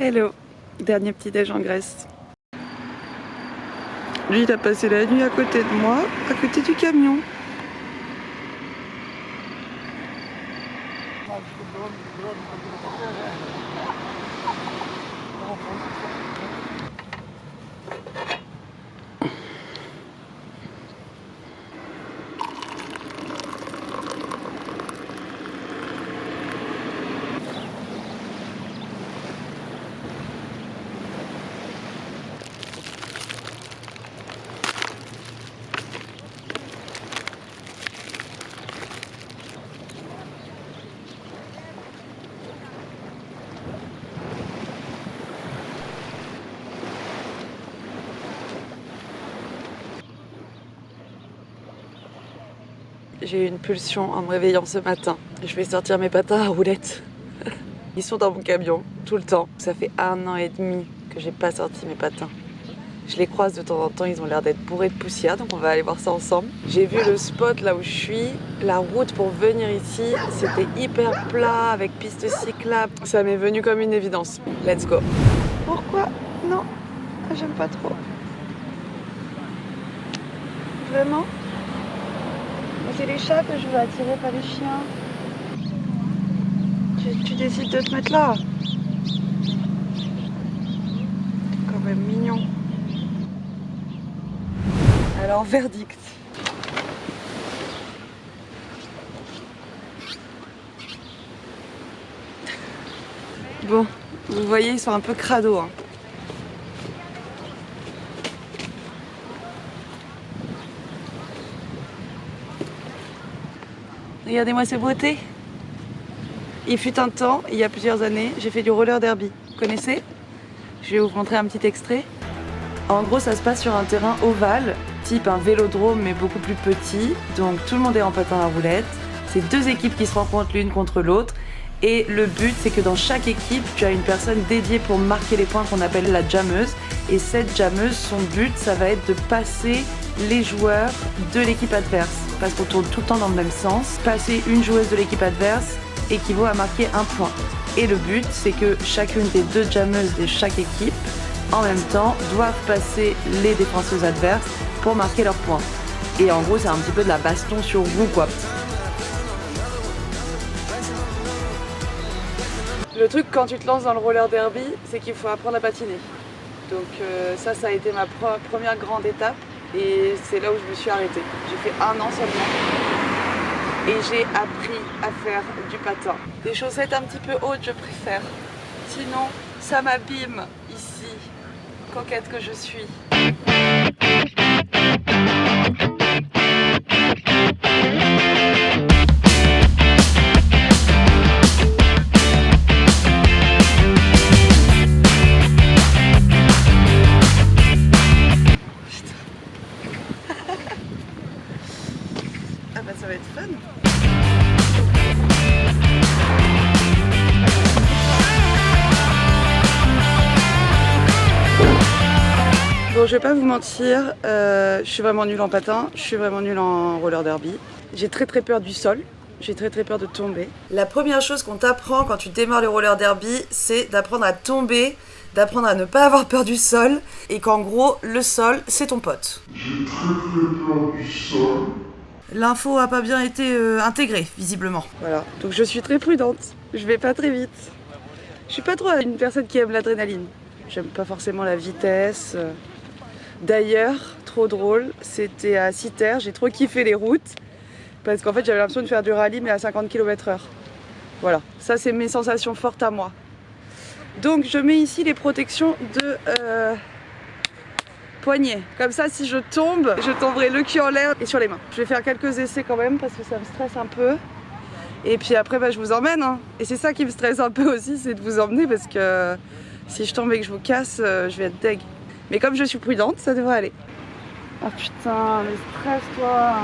Hello, dernier petit déj en Grèce. Lui, il a passé la nuit à côté de moi, à côté du camion. J'ai eu une pulsion en me réveillant ce matin. Je vais sortir mes patins à roulettes. Ils sont dans mon camion tout le temps. Ça fait 1 an et demi que j'ai pas sorti mes patins. Je les croise de temps en temps, ils ont l'air d'être bourrés de poussière, donc on va aller voir ça ensemble. J'ai vu le spot là où je suis. La route pour venir ici, c'était hyper plat avec piste cyclable. Ça m'est venu comme une évidence. Let's go. Pourquoi? Non, j'aime pas trop. Vraiment? C'est les chats que je veux attirer, pas les chiens. Tu décides de te mettre là. C'est quand même mignon. Alors, verdict. Bon, vous voyez, ils sont un peu crado, hein. Regardez-moi ces beautés. Il fut un temps, il y a plusieurs années, j'ai fait du roller derby. Vous connaissez? Je vais vous montrer un petit extrait. En gros, ça se passe sur un terrain ovale, type un vélodrome mais beaucoup plus petit. Donc tout le monde est en patin à roulettes. C'est 2 équipes qui se rencontrent l'une contre l'autre. Et le but, c'est que dans chaque équipe, tu as une personne dédiée pour marquer les points qu'on appelle la jammeuse. Et cette jammeuse, son but, ça va être de passer les joueurs de l'équipe adverse. Parce qu'on tourne tout le temps dans le même sens. Passer une joueuse de l'équipe adverse équivaut à marquer 1 point. Et le but, c'est que chacune des 2 jammeuses de chaque équipe, en même temps, doivent passer les défenseuses adverses pour marquer leurs points. Et en gros, c'est un petit peu de la baston sur roue, quoi. Le truc quand tu te lances dans le roller derby, c'est qu'il faut apprendre à patiner. Donc ça a été ma première grande étape et c'est là où je me suis arrêtée. J'ai fait 1 an seulement et j'ai appris à faire du patin. Des chaussettes un petit peu hautes, je préfère. Sinon, ça m'abîme ici, coquette que je suis. Ah bah ça va être fun. Bon, je vais pas vous mentir, je suis vraiment nulle en patin, je suis vraiment nulle en roller derby. J'ai très peur du sol, j'ai très peur de tomber. La première chose qu'on t'apprend quand tu démarres le roller derby, c'est d'apprendre à tomber, d'apprendre à ne pas avoir peur du sol et qu'en gros, le sol, c'est ton pote. J'ai très peur du sol. L'info a pas bien été intégrée, visiblement. Voilà, donc je suis très prudente, je vais pas très vite. Je suis pas trop une personne qui aime l'adrénaline. J'aime pas forcément la vitesse. D'ailleurs, trop drôle, c'était à Citer, j'ai trop kiffé les routes. Parce qu'en fait, j'avais l'impression de faire du rallye, mais à 50 km/h. Voilà, ça c'est mes sensations fortes à moi. Donc je mets ici les protections de poignet. Comme ça, si je tombe, je tomberai le cul en l'air et sur les mains. Je vais faire quelques essais quand même parce que ça me stresse un peu. Et puis après, bah, je vous emmène. Hein. Et c'est ça qui me stresse un peu aussi, c'est de vous emmener parce que si je tombe et que je vous casse, je vais être deg. Mais comme je suis prudente, ça devrait aller. Ah putain, le stress, toi.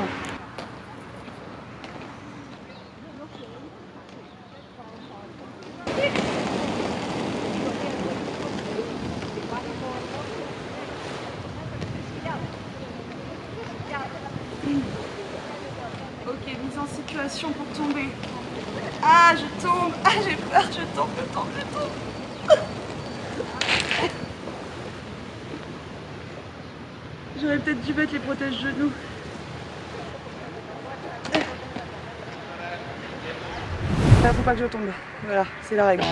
Ok, mise en situation pour tomber. Ah, je tombe. Ah, j'ai peur, je tombe. J'aurais peut-être dû mettre les protège-genoux. Là, faut pas que je tombe. Voilà, c'est la règle.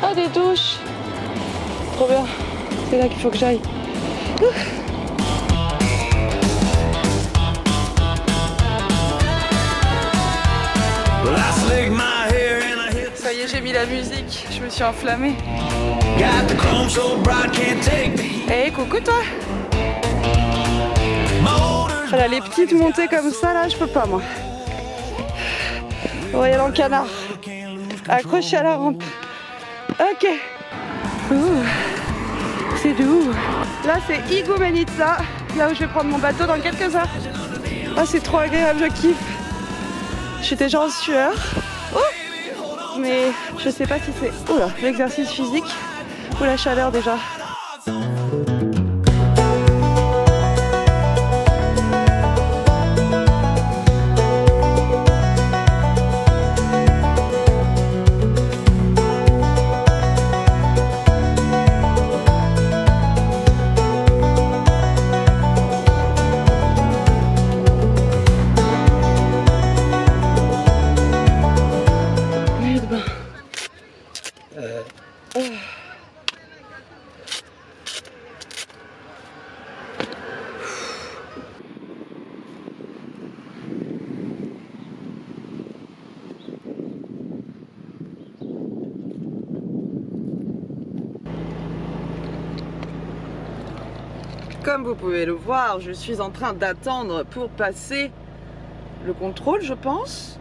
Ah, des douches! Trop bien. C'est là qu'il faut que j'aille. Ça y est, j'ai mis la musique. Je me suis enflammée. Hey, coucou toi! Voilà, les petites montées comme ça, là, je peux pas, moi. On va y aller en canard. Accroché à la rampe. Ok. C'est doux. Là, c'est Igoumenitsa, là où je vais prendre mon bateau dans quelques heures. Ah, c'est trop agréable, je kiffe. Je suis déjà en sueur. Oh, mais je sais pas si c'est l'exercice physique ou la chaleur déjà. Comme vous pouvez le voir, je suis en train d'attendre pour passer le contrôle, je pense.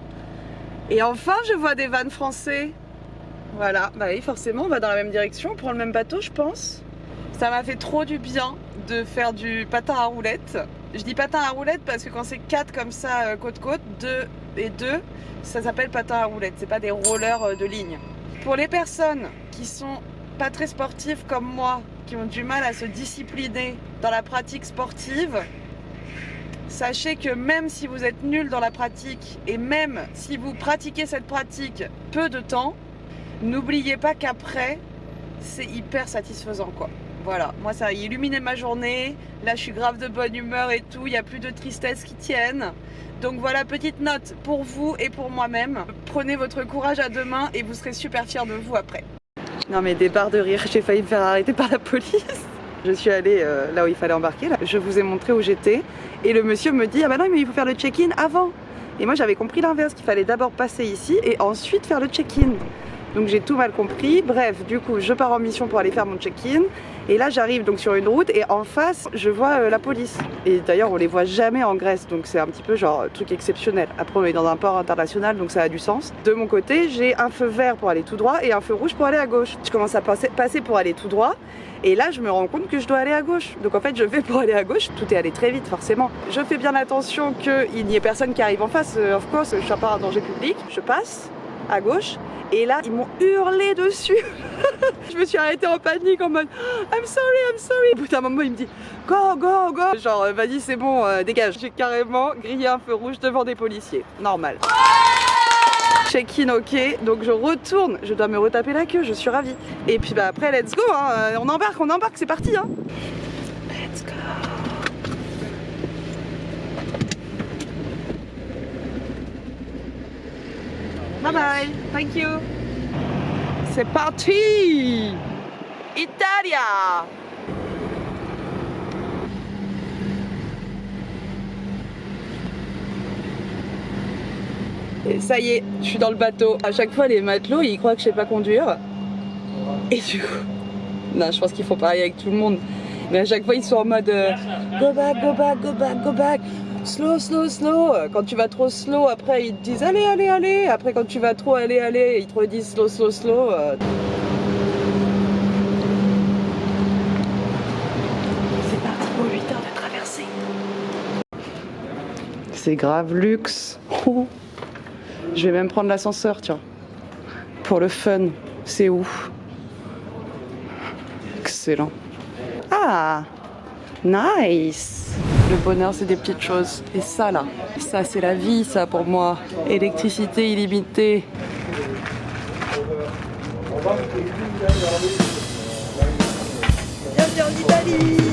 Et enfin, je vois des vannes français. Voilà, bah oui, forcément, on va dans la même direction, on prend le même bateau, je pense. Ça m'a fait trop du bien de faire du patin à roulettes. Je dis patin à roulettes parce que quand c'est 4 comme ça, côte-côte, 2 et 2, ça s'appelle patin à roulettes, c'est pas des rollers de ligne. Pour les personnes qui sont pas très sportives comme moi, qui ont du mal à se discipliner dans la pratique sportive, sachez que même si vous êtes nul dans la pratique et même si vous pratiquez cette pratique peu de temps, n'oubliez pas qu'après, c'est hyper satisfaisant quoi. Voilà, moi ça a illuminé ma journée, là je suis grave de bonne humeur et tout, il n'y a plus de tristesse qui tienne. Donc voilà, petite note pour vous et pour moi-même. Prenez votre courage à deux mains et vous serez super fiers de vous après. Non mais des barres de rire, j'ai failli me faire arrêter par la police. Je suis allée là où il fallait embarquer, là. Je vous ai montré où j'étais et le monsieur me dit ah bah non mais il faut faire le check-in avant. Et moi j'avais compris l'inverse, qu'il fallait d'abord passer ici et ensuite faire le check-in. Donc j'ai tout mal compris, bref du coup je pars en mission pour aller faire mon check-in. Et là j'arrive donc sur une route et en face je vois la police. Et d'ailleurs on les voit jamais en Grèce, donc c'est un petit peu genre truc exceptionnel. Après on est dans un port international donc ça a du sens. De mon côté j'ai un feu vert pour aller tout droit et un feu rouge pour aller à gauche. Je commence à passer pour aller tout droit et là je me rends compte que je dois aller à gauche. Donc en fait je vais pour aller à gauche, tout est allé très vite forcément. Je fais bien attention qu'il n'y ait personne qui arrive en face, of course je suis pas un danger public. Je passe à gauche. Et là, ils m'ont hurlé dessus. Je me suis arrêtée en panique en mode I'm sorry, I'm sorry. Au bout d'un moment, il me dit go, go, go. Genre, vas-y, c'est bon, dégage. J'ai carrément grillé un feu rouge devant des policiers. Normal. Check-in, ok. Donc, je retourne. Je dois me retaper la queue. Je suis ravie. Et puis, bah, après, let's go. Hein. On embarque, c'est parti. Hein. Let's go. Bye bye, thank you. C'est parti, Italia. Et ça y est, je suis dans le bateau. À chaque fois, les matelots, ils croient que je sais pas conduire. Et du coup, non, je pense qu'il faut pareil avec tout le monde. Mais à chaque fois, ils sont en mode go back, go back, go back, go back. Slow, slow, slow. Quand tu vas trop slow, après ils te disent allez, allez, allez. Après quand tu vas trop allez, allez, ils te redisent slow, slow, slow. C'est parti pour 8 heures de traversée. C'est grave luxe. Je vais même prendre l'ascenseur, tiens. Pour le fun. C'est où? Excellent. Ah, nice. Le bonheur, c'est des petites choses. Et ça, là, ça, c'est la vie, ça, pour moi. Électricité illimitée. Bienvenue en Italie.